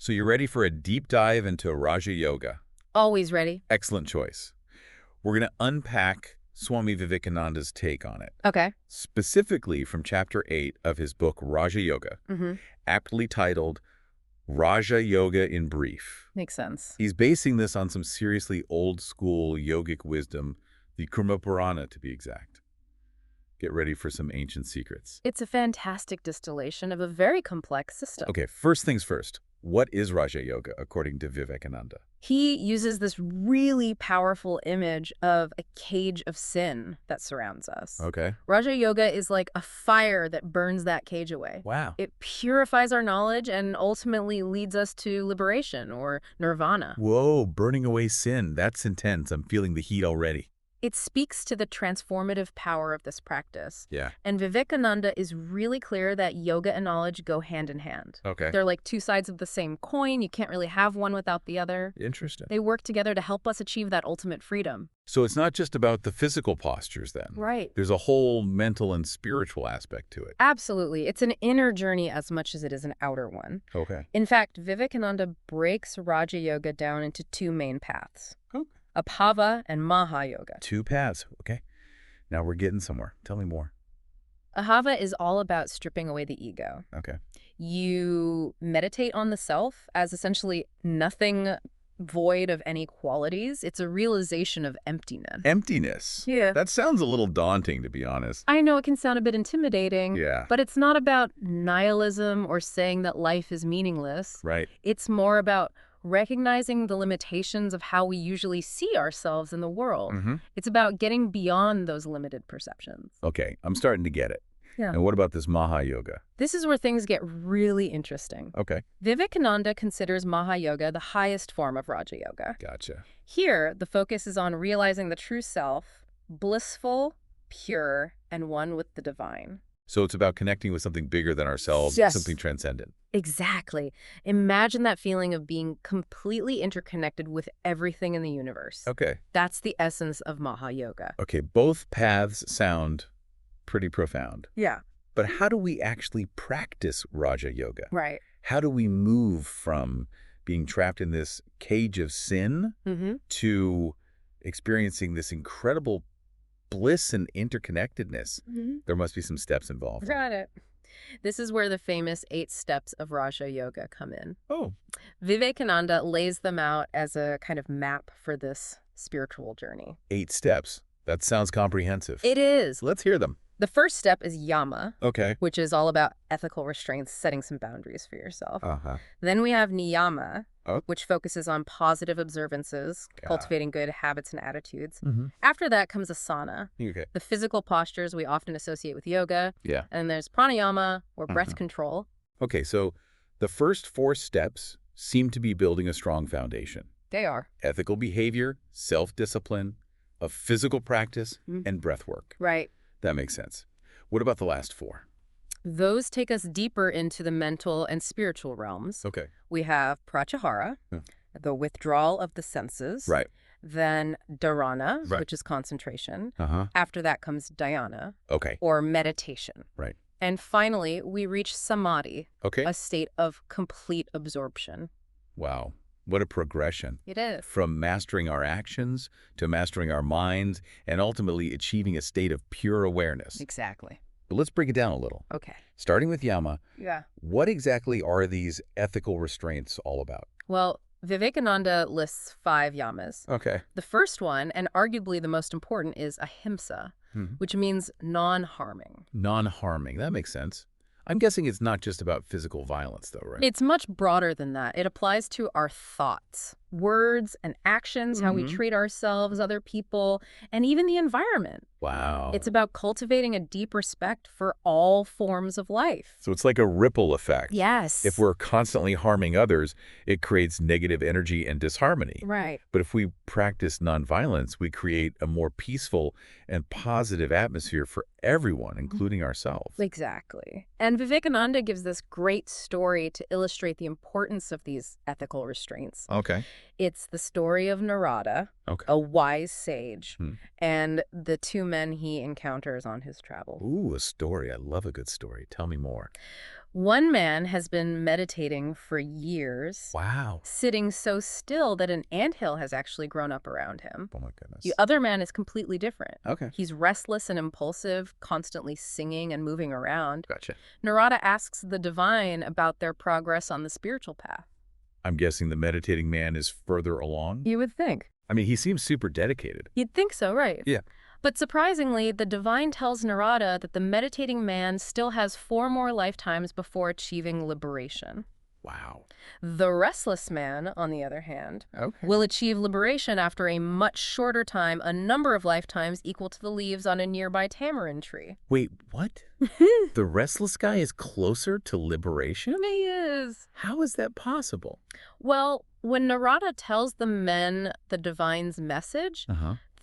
So you're ready for a deep dive into Raja Yoga. Always ready. Excellent choice. We're going to unpack Swami Vivekananda's take on it, Okay. specifically from Chapter 8 of his book Raja Yoga, aptly titled Raja Yoga in Brief. Makes sense. He's basing this on some seriously old-school yogic wisdom, the Kurma Purana to be exact. Get ready for some ancient secrets. It's a fantastic distillation of a very complex system. Okay, first things first. What is Raja Yoga, according to Vivekananda? He uses this really powerful image of a cage of sin that surrounds us. Okay. Raja Yoga is like a fire that burns that cage away. Wow. It purifies our knowledge and ultimately leads us to liberation or nirvana. Whoa, burning away sin. That's intense. I'm feeling the heat already. It speaks to the transformative power of this practice. Yeah. And Vivekananda is really clear that yoga and knowledge go hand in hand. Okay. They're like two sides of the same coin. You can't really have one without the other. Interesting. They work together to help us achieve that ultimate freedom. So it's not just about the physical postures then. Right. There's a whole mental and spiritual aspect to it. Absolutely. It's an inner journey as much as it is an outer one. Okay. In fact, Vivekananda breaks Raja Yoga down into two main paths. Okay. Abhava and Maha Yoga. Two paths. Okay. Now we're getting somewhere. Tell me more. Ahava is all about stripping away the ego. Okay. You meditate on the self as essentially nothing void of any qualities. It's a realization of emptiness. Emptiness. Yeah. That sounds a little daunting, to be honest. I know it can sound a bit intimidating, Yeah. but it's not about nihilism or saying that life is meaningless. Right. It's more about recognizing the limitations of how we usually see ourselves in the world. It's about getting beyond those limited perceptions. Okay. I'm starting to get it. Yeah. And what about this Maha Yoga? This is where things get really interesting. Okay. Vivekananda considers Maha Yoga the highest form of Raja Yoga. Gotcha. Here, the focus is on realizing the true self, blissful, pure, and one with the divine. So it's about connecting with something bigger than ourselves, Yes. something transcendent. Exactly. Imagine that feeling of being completely interconnected with everything in the universe. Okay. That's the essence of Maha Yoga. Okay. Both paths sound pretty profound. Yeah. But how do we actually practice Raja Yoga? Right. How do we move from being trapped in this cage of sin to experiencing this incredible bliss and interconnectedness? There must be some steps involved. Got it. This is where the famous 8 steps of Raja Yoga come in. Oh. Vivekananda lays them out as a kind of map for this spiritual journey. 8 steps. That sounds comprehensive. It is. Let's hear them. The first step is Yama, Okay. which is all about ethical restraints, setting some boundaries for yourself. Uh-huh. Then we have Niyama, Oh. which focuses on positive observances, Yeah. cultivating good habits and attitudes. Mm-hmm. After that comes Asana, Okay. the physical postures we often associate with yoga. Yeah. And there's Pranayama, or breath control. Okay, so the first 4 steps seem to be building a strong foundation. They are. Ethical behavior, self-discipline, a physical practice, and breath work. Right. That makes sense. What about the last 4? Those take us deeper into the mental and spiritual realms. Okay. We have Pratyahara, the withdrawal of the senses. Right. Then Dharana, Right. which is concentration. Uh-huh. After that comes Dhyana, Okay. or meditation. Right. And finally, we reach Samadhi, Okay. a state of complete absorption. Wow. What a progression. It is. From mastering our actions to mastering our minds and ultimately achieving a state of pure awareness. Exactly. But let's break it down a little. Okay. Starting with Yama, Yeah. what exactly are these ethical restraints all about? Well, Vivekananda lists 5 yamas. Okay. The first one, and arguably the most important, is ahimsa, which means non-harming. Non-harming. That makes sense. I'm guessing it's not just about physical violence, though, right? It's much broader than that. It applies to our thoughts, words, and actions, how we treat ourselves, other people, and even the environment. Wow. It's about cultivating a deep respect for all forms of life. So it's like a ripple effect. Yes. If we're constantly harming others, it creates negative energy and disharmony. Right. But if we practice nonviolence, we create a more peaceful and positive atmosphere for everyone, including ourselves. Exactly. And Vivekananda gives this great story to illustrate the importance of these ethical restraints. Okay. It's the story of Narada, a wise sage, and the 2 men he encounters on his travels. Ooh, a story. I love a good story. Tell me more. One man has been meditating for years, Wow. sitting so still that an anthill has actually grown up around him. Oh, my goodness. The other man is completely different. Okay. He's restless and impulsive, constantly singing and moving around. Gotcha. Narada asks the divine about their progress on the spiritual path. I'm guessing the meditating man is further along? You would think. I mean, he seems super dedicated. You'd think so, right? Yeah. But surprisingly, the divine tells Narada that the meditating man still has 4 more lifetimes before achieving liberation. Wow. The restless man, on the other hand, Okay. will achieve liberation after a much shorter time, a number of lifetimes equal to the leaves on a nearby tamarind tree. Wait, what? The restless guy is closer to liberation? He is. How is that possible? Well, when Narada tells the men the divine's message,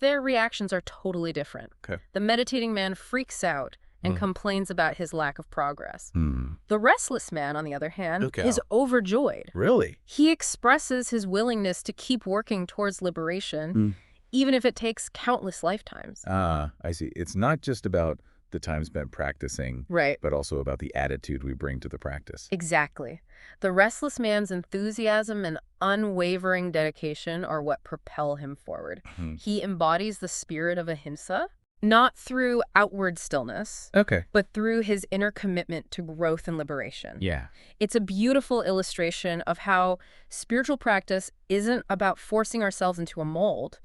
their reactions are totally different. Okay. The meditating man freaks out and complains about his lack of progress. Hmm. The restless man, on the other hand, Okay. is overjoyed. Really? He expresses his willingness to keep working towards liberation, even if it takes countless lifetimes. Ah, I see. It's not just about the time spent practicing, Right. but also about the attitude we bring to the practice. Exactly. The restless man's enthusiasm and unwavering dedication are what propel him forward. He embodies the spirit of ahimsa, not through outward stillness, Okay. but through his inner commitment to growth and liberation. Yeah. It's a beautiful illustration of how spiritual practice isn't about forcing ourselves into a mold,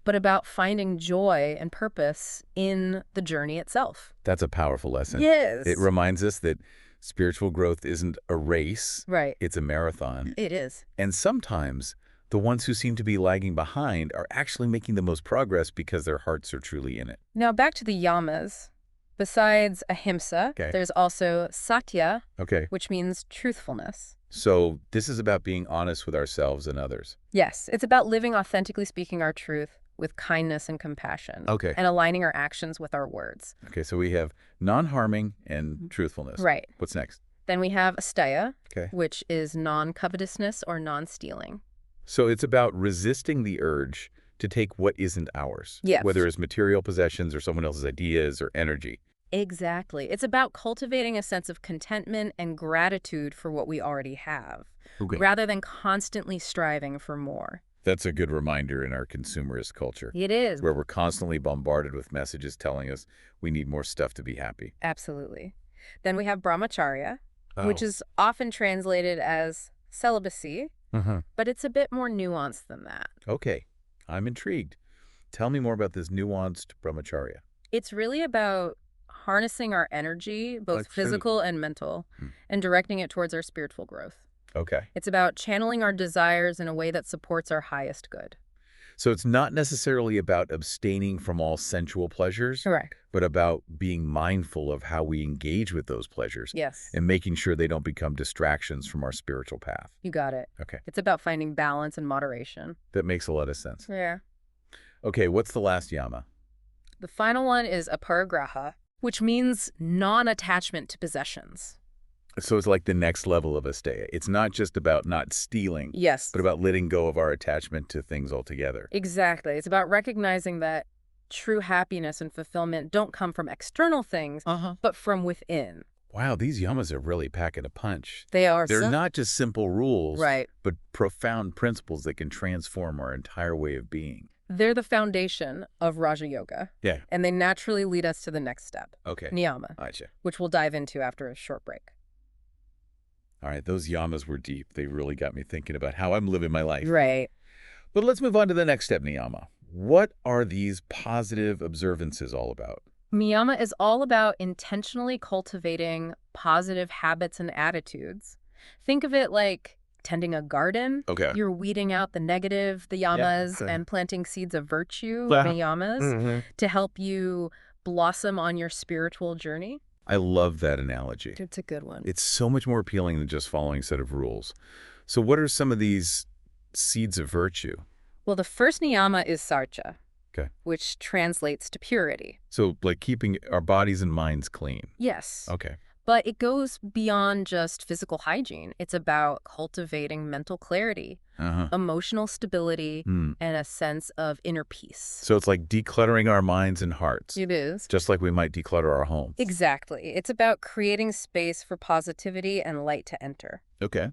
but about finding joy and purpose in the journey itself. That's a powerful lesson. Yes. It reminds us that spiritual growth isn't a race. Right. It's a marathon. It is. And sometimes the ones who seem to be lagging behind are actually making the most progress because their hearts are truly in it. Now back to the yamas. Besides ahimsa, Okay. there's also satya, Okay. which means truthfulness. So this is about being honest with ourselves and others. Yes, it's about living authentically speaking our truth with kindness and compassion. Okay. And aligning our actions with our words. Okay, so we have non-harming and truthfulness. Right. What's next? Then we have asteya, Okay. which is non-covetousness or non-stealing. So it's about resisting the urge to take what isn't ours. Yes. Whether it's material possessions or someone else's ideas or energy. Exactly. It's about cultivating a sense of contentment and gratitude for what we already have, Okay. rather than constantly striving for more. That's a good reminder in our consumerist culture, It is. where we're constantly bombarded with messages telling us we need more stuff to be happy. Absolutely. Then we have brahmacharya, Oh. which is often translated as celibacy, but it's a bit more nuanced than that. Okay, I'm intrigued. Tell me more about this nuanced brahmacharya. It's really about harnessing our energy, both Like physical and mental, and directing it towards our spiritual growth. Okay. It's about channeling our desires in a way that supports our highest good. So it's not necessarily about abstaining from all sensual pleasures, Correct. but about being mindful of how we engage with those pleasures Yes, and making sure they don't become distractions from our spiritual path. you got it. Okay, It's about finding balance and moderation. that makes a lot of sense. Yeah. Okay, what's the last yama? The final one is aparigraha, which means non-attachment to possessions. So it's like the next level of asteya. It's not just about not stealing, Yes. but about letting go of our attachment to things altogether. Exactly. It's about recognizing that true happiness and fulfillment don't come from external things, but from within. Wow, these yamas are really packing a punch. They are They're not just simple rules, Right. but profound principles that can transform our entire way of being. They're the foundation of Raja Yoga, Yeah, and they naturally lead us to the next step, okay. Niyama, Gotcha. which we'll dive into after a short break. All right, those yamas were deep. They really got me thinking about how I'm living my life. Right. But let's move on to the next step, Niyama. What are these positive observances all about? Niyama is all about intentionally cultivating positive habits and attitudes. Think of it like tending a garden. Okay. You're weeding out the negative, the yamas, okay. and planting seeds of virtue, Yeah. the yamas, to help you blossom on your spiritual journey. I love that analogy. It's a good one. It's so much more appealing than just following a set of rules. So what are some of these seeds of virtue? Well, the first niyama is sarcha, Okay. which translates to purity. So like keeping our bodies and minds clean. Yes. Okay. But it goes beyond just physical hygiene. It's about cultivating mental clarity, emotional stability, and a sense of inner peace. So it's like decluttering our minds and hearts. It is. Just like we might declutter our homes. Exactly. It's about creating space for positivity and light to enter. Okay.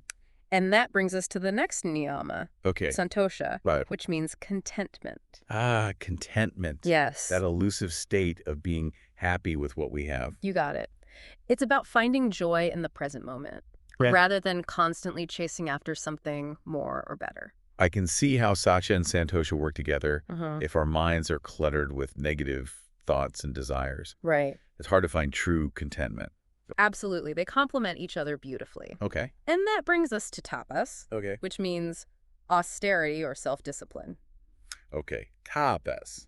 And that brings us to the next niyama, Okay. santosha, Right. which means contentment. Ah, contentment. Yes. That elusive state of being happy with what we have. You got it. It's about finding joy in the present moment, rather than constantly chasing after something more or better. I can see how Satya and Santosha work together if our minds are cluttered with negative thoughts and desires. Right. It's hard to find true contentment. Absolutely. They complement each other beautifully. Okay. And that brings us to tapas, Okay. which means austerity or self-discipline. Okay. Tapas.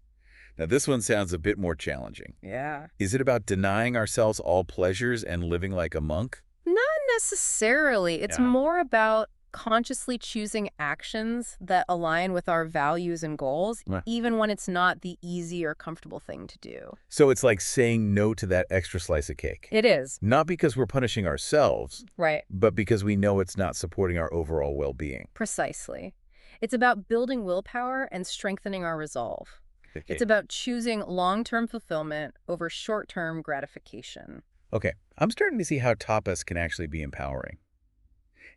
Now, this one sounds a bit more challenging. Yeah. Is it about denying ourselves all pleasures and living like a monk? Not necessarily. It's more about consciously choosing actions that align with our values and goals, even when it's not the easy or comfortable thing to do. So it's like saying no to that extra slice of cake. It is. Not because we're punishing ourselves, Right. but because we know it's not supporting our overall well-being. Precisely. It's about building willpower and strengthening our resolve. Okay. It's about choosing long-term fulfillment over short-term gratification. Okay, I'm starting to see how tapas can actually be empowering.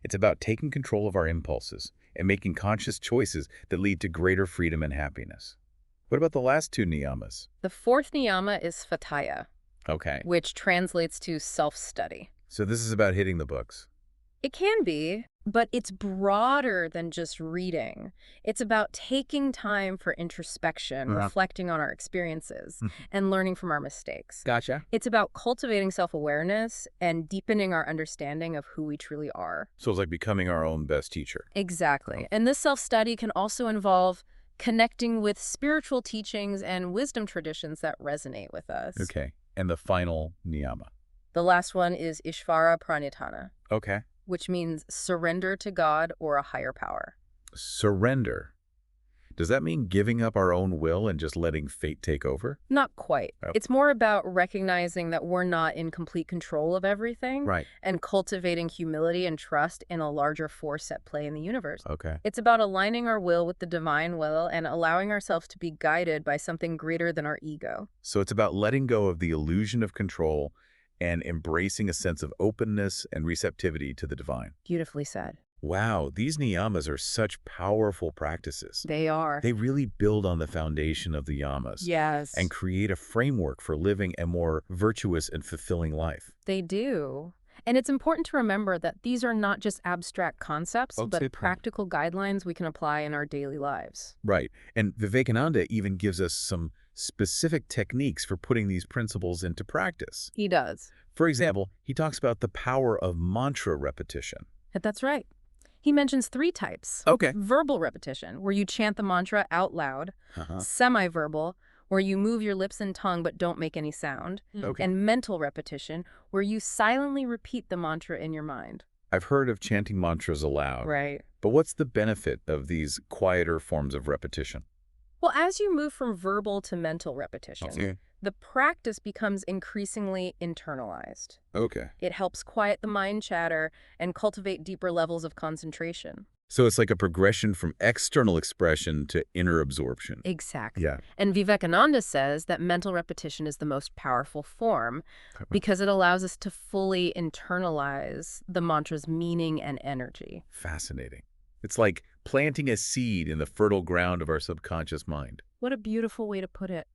It's about taking control of our impulses and making conscious choices that lead to greater freedom and happiness. What about the last two niyamas? The fourth niyama is fataya, Okay, which translates to self-study. so this is about hitting the books. It can be, but it's broader than just reading. It's about taking time for introspection, reflecting on our experiences, and learning from our mistakes. Gotcha. It's about cultivating self-awareness and deepening our understanding of who we truly are. So it's like becoming our own best teacher. Exactly. And this self-study can also involve connecting with spiritual teachings and wisdom traditions that resonate with us. Okay, and the final niyama. The last one is Ishvara Pranitana, Okay. which means surrender to God or a higher power. Surrender. Does that mean giving up our own will and just letting fate take over? Not quite. Oh. It's more about recognizing that we're not in complete control of everything Right. and cultivating humility and trust in a larger force at play in the universe. Okay. It's about aligning our will with the divine will and allowing ourselves to be guided by something greater than our ego. So it's about letting go of the illusion of control and embracing a sense of openness and receptivity to the divine. Beautifully said. Wow, these niyamas are such powerful practices. They are. They really build on the foundation of the yamas Yes. and create a framework for living a more virtuous and fulfilling life. They do. And it's important to remember that these are not just abstract concepts, but practical guidelines we can apply in our daily lives. Right. And Vivekananda even gives us some specific techniques for putting these principles into practice. He does. For example, he talks about the power of mantra repetition. That's right. He mentions 3 types. Okay. Verbal repetition, where you chant the mantra out loud. Semi-verbal, where you move your lips and tongue but don't make any sound. Okay. And mental repetition, where you silently repeat the mantra in your mind. I've heard of chanting mantras aloud. Right. But what's the benefit of these quieter forms of repetition? Well, as you move from verbal to mental repetition, the practice becomes increasingly internalized. Okay. It helps quiet the mind chatter and cultivate deeper levels of concentration. So it's like a progression from external expression to inner absorption. Exactly. Yeah. And Vivekananda says that mental repetition is the most powerful form because it allows us to fully internalize the mantra's meaning and energy. Fascinating. It's like planting a seed in the fertile ground of our subconscious mind. What a beautiful way to put it.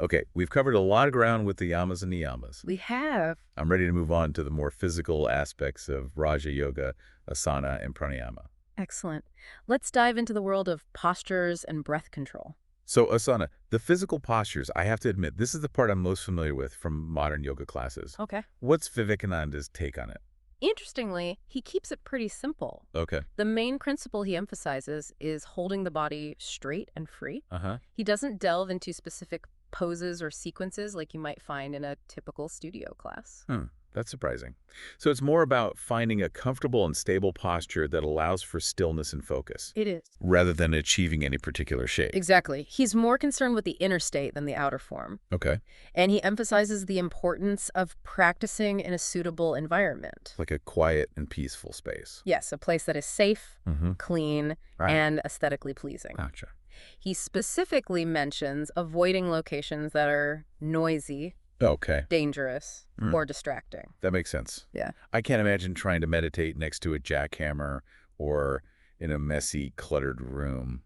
Okay, we've covered a lot of ground with the yamas and niyamas. We have. I'm ready to move on to the more physical aspects of Raja Yoga, Asana, and Pranayama. Excellent. Let's dive into the world of postures and breath control. So, Asana, the physical postures, I have to admit, this is the part I'm most familiar with from modern yoga classes. Okay. What's Vivekananda's take on it? Interestingly, he keeps it pretty simple. Okay. The main principle he emphasizes is holding the body straight and free. Uh-huh. He doesn't delve into specific poses or sequences like you might find in a typical studio class. That's surprising. So it's more about finding a comfortable and stable posture that allows for stillness and focus, It is. rather than achieving any particular shape. Exactly. He's more concerned with the inner state than the outer form. Okay. And he emphasizes the importance of practicing in a suitable environment. Like a quiet and peaceful space. Yes, a place that is safe, Mm-hmm. clean, Right. and aesthetically pleasing. Gotcha. He specifically mentions avoiding locations that are noisy, Okay. dangerous, Mm. or distracting. That makes sense. Yeah. I can't imagine trying to meditate next to a jackhammer or in a messy, cluttered room.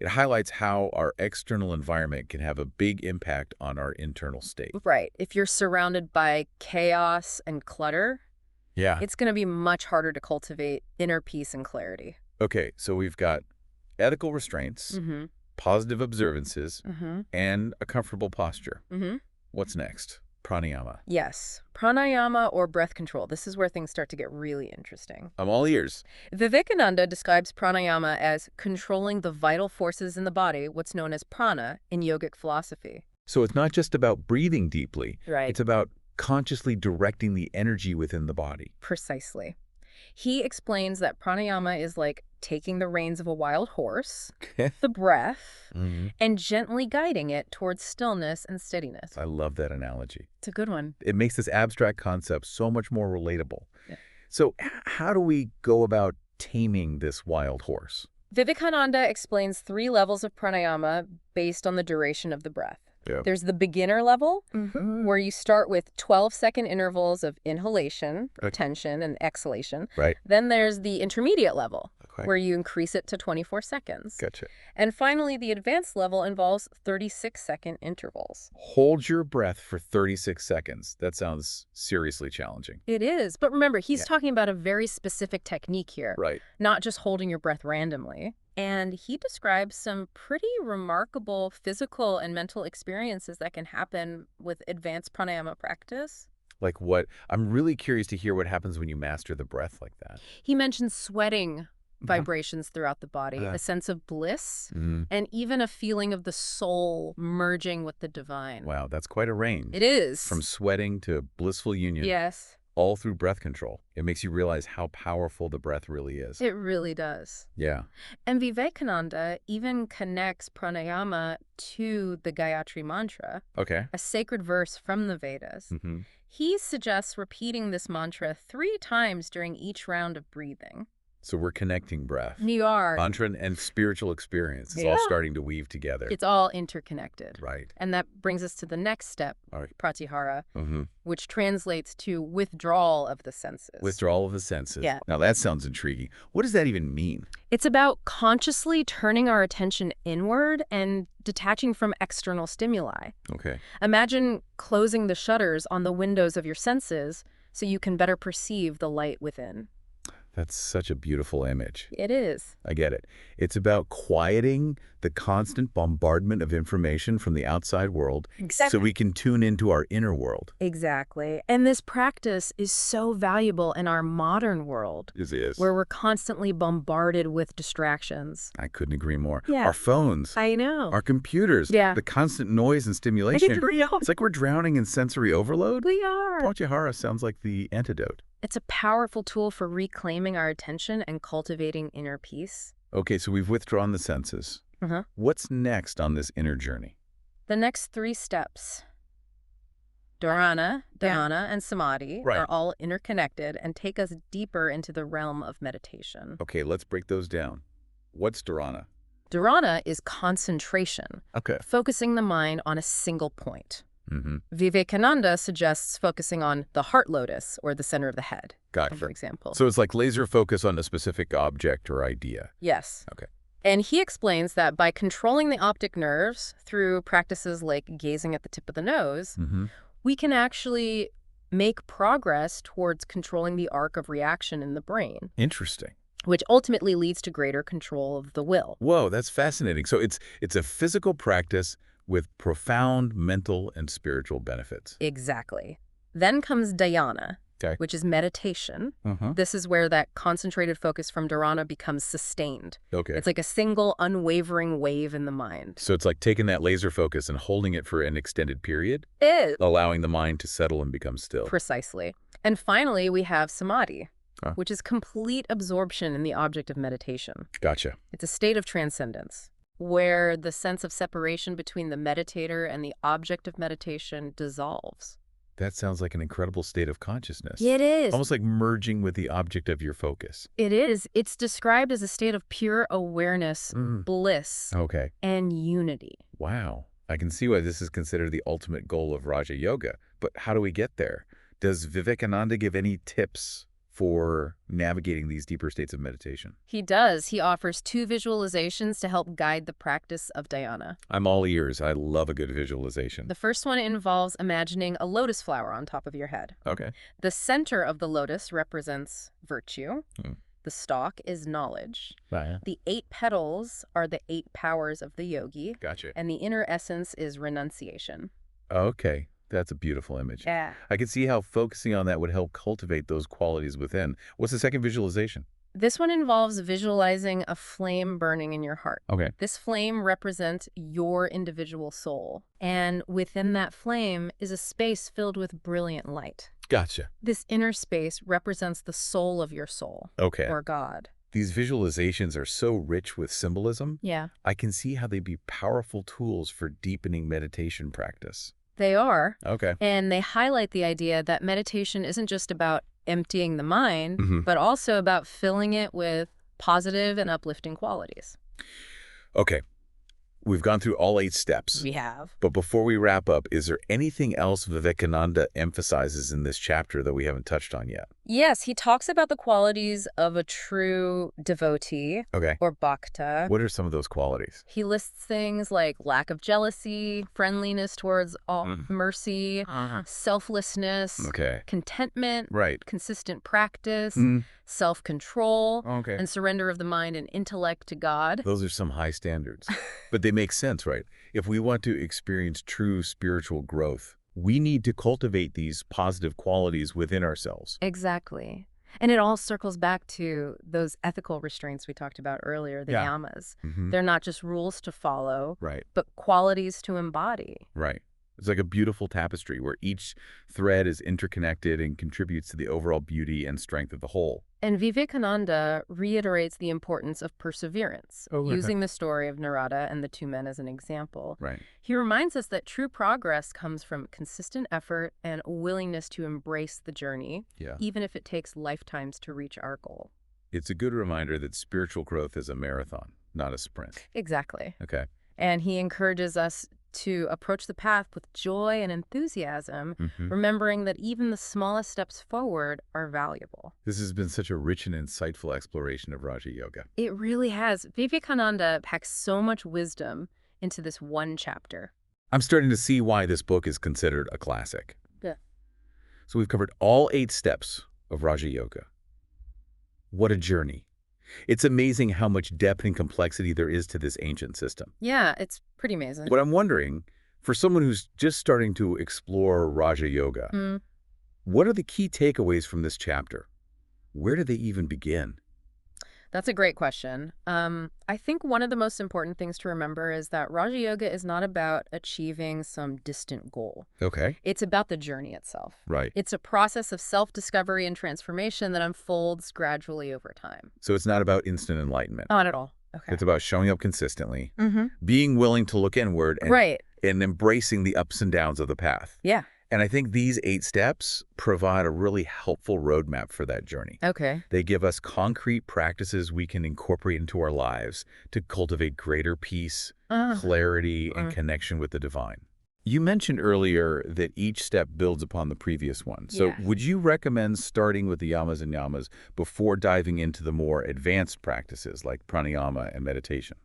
It highlights how our external environment can have a big impact on our internal state. Right. If you're surrounded by chaos and clutter, Yeah. it's going to be much harder to cultivate inner peace and clarity. Okay, so we've got ethical restraints, Mm-hmm. positive observances, Mm-hmm. and a comfortable posture. Mm-hmm. What's next? Pranayama. Yes. Pranayama or breath control. This is where things start to get really interesting. I'm all ears. Vivekananda describes pranayama as controlling the vital forces in the body, what's known as prana in yogic philosophy. So it's not just about breathing deeply. Right. It's about consciously directing the energy within the body. Precisely. He explains that pranayama is like taking the reins of a wild horse, the breath, Mm-hmm. and gently guiding it towards stillness and steadiness. I love that analogy. It's a good one. It makes this abstract concept so much more relatable. Yeah. So how do we go about taming this wild horse? Vivekananda explains 3 levels of pranayama based on the duration of the breath. Yeah. There's the beginner level, where you start with 12-second intervals of inhalation, Okay. retention, and exhalation. Right. Then there's the intermediate level, Okay. where you increase it to 24 seconds. Gotcha. And finally, the advanced level involves 36-second intervals. Hold your breath for 36 seconds. That sounds seriously challenging. It is. But remember, he's Yeah. talking about a very specific technique here, Right. not just holding your breath randomly. And he describes some pretty remarkable physical and mental experiences that can happen with advanced pranayama practice. Like what? I'm really curious to hear what happens when you master the breath like that. He mentions sweating vibrations throughout the body, Uh-huh. a sense of bliss, Mm-hmm. and even a feeling of the soul merging with the divine. Wow, that's quite a range. It is. From sweating to blissful union, Yes, all through breath control. It makes you realize how powerful the breath really is. it really does. Yeah. And Vivekananda even connects pranayama to the Gayatri mantra, Okay. a sacred verse from the Vedas. Mm-hmm. He suggests repeating this mantra 3 times during each round of breathing. So we're connecting breath, You are. mantra, and spiritual experience. It's Yeah. all starting to weave together. It's all interconnected. Right. And that brings us to the next step, All right. Pratyahara, Mm-hmm. which translates to withdrawal of the senses. Withdrawal of the senses. Yeah. Now that sounds intriguing. What does that even mean? It's about consciously turning our attention inward and detaching from external stimuli. Okay. Imagine closing the shutters on the windows of your senses so you can better perceive the light within. That's such a beautiful image. It is. I get it. It's about quieting the constant bombardment of information from the outside world so we can tune into our inner world. Exactly. And this practice is so valuable in our modern world, It is. where we're constantly bombarded with distractions. I couldn't agree more. Yeah. Our phones, I know. our computers, Yeah. the constant noise and stimulation. It's real. It's like we're drowning in sensory overload. We are. Pratyahara sounds like the antidote. It's a powerful tool for reclaiming our attention and cultivating inner peace. Okay, so we've withdrawn the senses. Uh-huh. What's next on this inner journey? The next 3 steps, Dharana, Dhyana, and Samadhi, Right. are all interconnected and take us deeper into the realm of meditation. Okay, let's break those down. What's Dharana? Dharana is concentration, Okay. focusing the mind on a single point. Mm-hmm. Vivekananda suggests focusing on the heart lotus or the center of the head, Gotcha. for example. So it's like laser focus on a specific object or idea. Yes. Okay. And he explains that by controlling the optic nerves through practices like gazing at the tip of the nose, Mm-hmm. we can actually make progress towards controlling the arc of reaction in the brain, Interesting. which ultimately leads to greater control of the will. Whoa, that's fascinating. So it's a physical practice with profound mental and spiritual benefits. Exactly. Then comes dhyana, Okay. which is meditation. This is where that concentrated focus from Dharana becomes sustained. Okay. It's like a single unwavering wave in the mind. So it's like taking that laser focus and holding it for an extended period, It allowing the mind to settle and become still. Precisely. And finally, we have samadhi, which is complete absorption in the object of meditation. Gotcha. It's a state of transcendence, where the sense of separation between the meditator and the object of meditation dissolves. That sounds like an incredible state of consciousness. It is. Almost like merging with the object of your focus. It is. It's described as a state of pure awareness, bliss, Okay. and unity. Wow. I can see why this is considered the ultimate goal of Raja Yoga. But how do we get there? Does Vivekananda give any tips for navigating these deeper states of meditation? He does. He offers 2 visualizations to help guide the practice of dhyana. I'm all ears. I love a good visualization. The first one involves imagining a lotus flower on top of your head. Okay. The center of the lotus represents virtue. The stalk is knowledge. The 8 petals are the 8 powers of the yogi. Gotcha. And the inner essence is renunciation. Okay. That's a beautiful image. Yeah. I can see how focusing on that would help cultivate those qualities within. What's the second visualization? This one involves visualizing a flame burning in your heart. Okay. This flame represents your individual soul. And within that flame is a space filled with brilliant light. Gotcha. This inner space represents the soul of your soul. Okay. Or God. These visualizations are so rich with symbolism. Yeah. I can see how they'd be powerful tools for deepening meditation practice. They are. Okay. And they highlight the idea that meditation isn't just about emptying the mind, but also about filling it with positive and uplifting qualities. Okay. We've gone through all 8 steps. We have. But before we wrap up, is there anything else Vivekananda emphasizes in this chapter that we haven't touched on yet? Yes, he talks about the qualities of a true devotee or bhakta. What are some of those qualities? He lists things like lack of jealousy, friendliness towards all, mercy, selflessness, contentment, consistent practice, self-control, and surrender of the mind and intellect to God. Those are some high standards. But they make sense, right? If we want to experience true spiritual growth, we need to cultivate these positive qualities within ourselves. Exactly. And it all circles back to those ethical restraints we talked about earlier, the yamas. They're not just rules to follow, but qualities to embody. Right. It's like a beautiful tapestry where each thread is interconnected and contributes to the overall beauty and strength of the whole. And Vivekananda reiterates the importance of perseverance, using the story of Narada and the 2 men as an example. He reminds us that true progress comes from consistent effort and a willingness to embrace the journey, even if it takes lifetimes to reach our goal. It's a good reminder that spiritual growth is a marathon, not a sprint. Exactly. Okay. And he encourages us to approach the path with joy and enthusiasm, remembering that even the smallest steps forward are valuable. This has been such a rich and insightful exploration of Raja Yoga. It really has. Vivekananda packs so much wisdom into this one chapter. I'm starting to see why this book is considered a classic. Yeah. So we've covered all 8 steps of Raja Yoga. What a journey. It's amazing how much depth and complexity there is to this ancient system. Yeah, it's pretty amazing. But I'm wondering, for someone who's just starting to explore Raja Yoga, what are the key takeaways from this chapter? Where do they even begin? That's a great question. I think one of the most important things to remember is that Raja Yoga is not about achieving some distant goal. Okay. It's about the journey itself. Right. It's a process of self-discovery and transformation that unfolds gradually over time. So it's not about instant enlightenment. Not at all. Okay. It's about showing up consistently, being willing to look inward, and embracing the ups and downs of the path. Yeah. And I think these 8 steps provide a really helpful roadmap for that journey. Okay. They give us concrete practices we can incorporate into our lives to cultivate greater peace, clarity, and connection with the divine. You mentioned earlier that each step builds upon the previous one. So would you recommend starting with the yamas and niyamas before diving into the more advanced practices like pranayama and meditation?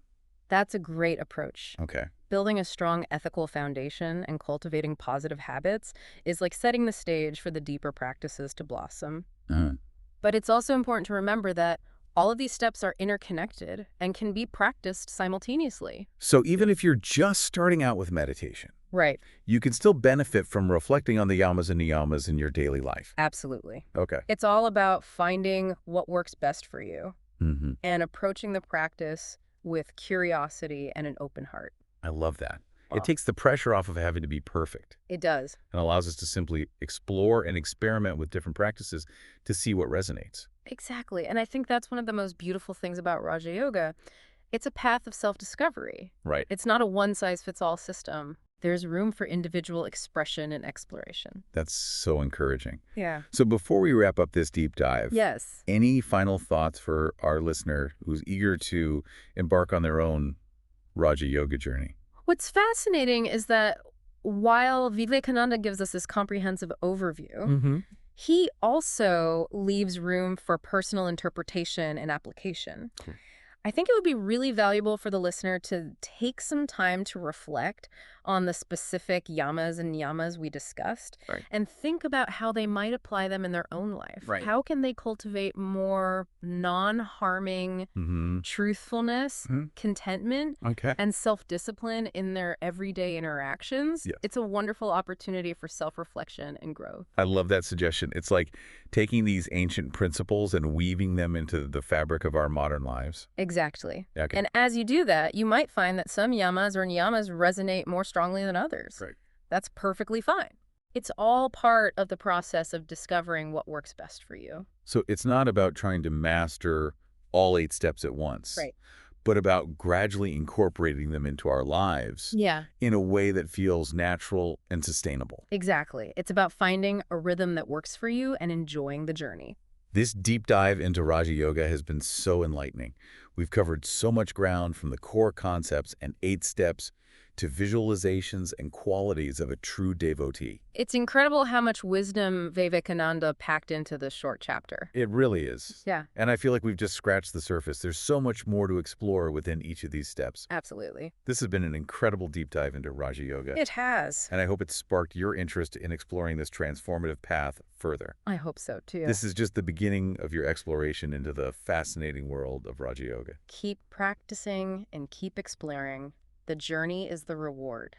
That's a great approach. Okay. Building a strong ethical foundation and cultivating positive habits is like setting the stage for the deeper practices to blossom. But it's also important to remember that all of these steps are interconnected and can be practiced simultaneously. So even if you're just starting out with meditation, Right. You can still benefit from reflecting on the yamas and niyamas in your daily life. Absolutely. Okay. It's all about finding what works best for you Mm-hmm. and approaching the practice with curiosity and an open heart. I love that. It Wow. takes the pressure off of having to be perfect It does. and allows us to simply explore and experiment with different practices to see what resonates. Exactly. And I think that's one of the most beautiful things about Raja Yoga. It's a path of self-discovery. Right. It's not a one-size-fits-all system. There's room for individual expression and exploration. That's so encouraging. Yeah. So before we wrap up this deep dive, Yes. any final thoughts for our listener who's eager to embark on their own Raja Yoga journey? What's fascinating is that while Vivekananda gives us this comprehensive overview, he also leaves room for personal interpretation and application. Cool. I think it would be really valuable for the listener to take some time to reflect on the specific yamas and niyamas we discussed, Right. and think about how they might apply them in their own life. Right. How can they cultivate more non-harming truthfulness, contentment, Okay. and self-discipline in their everyday interactions? Yes. It's a wonderful opportunity for self-reflection and growth. I love that suggestion. It's like taking these ancient principles and weaving them into the fabric of our modern lives. Exactly. Okay. And as you do that, you might find that some yamas or niyamas resonate more strongly than others. Right. That's perfectly fine. It's all part of the process of discovering what works best for you. So it's not about trying to master all 8 steps at once, Right. but about gradually incorporating them into our lives Yeah, in a way that feels natural and sustainable. exactly. It's about finding a rhythm that works for you and enjoying the journey. This deep dive into Raja Yoga has been so enlightening. We've covered so much ground from the core concepts and 8 steps to visualizations and qualities of a true devotee. It's incredible how much wisdom Vivekananda packed into this short chapter. It really is. Yeah, And I feel like we've just scratched the surface. There's so much more to explore within each of these steps. absolutely. This has been an incredible deep dive into Raja Yoga. It has. And I hope it sparked your interest in exploring this transformative path further. I hope so, too. This is just the beginning of your exploration into the fascinating world of Raja Yoga. Keep practicing and keep exploring. The journey is the reward.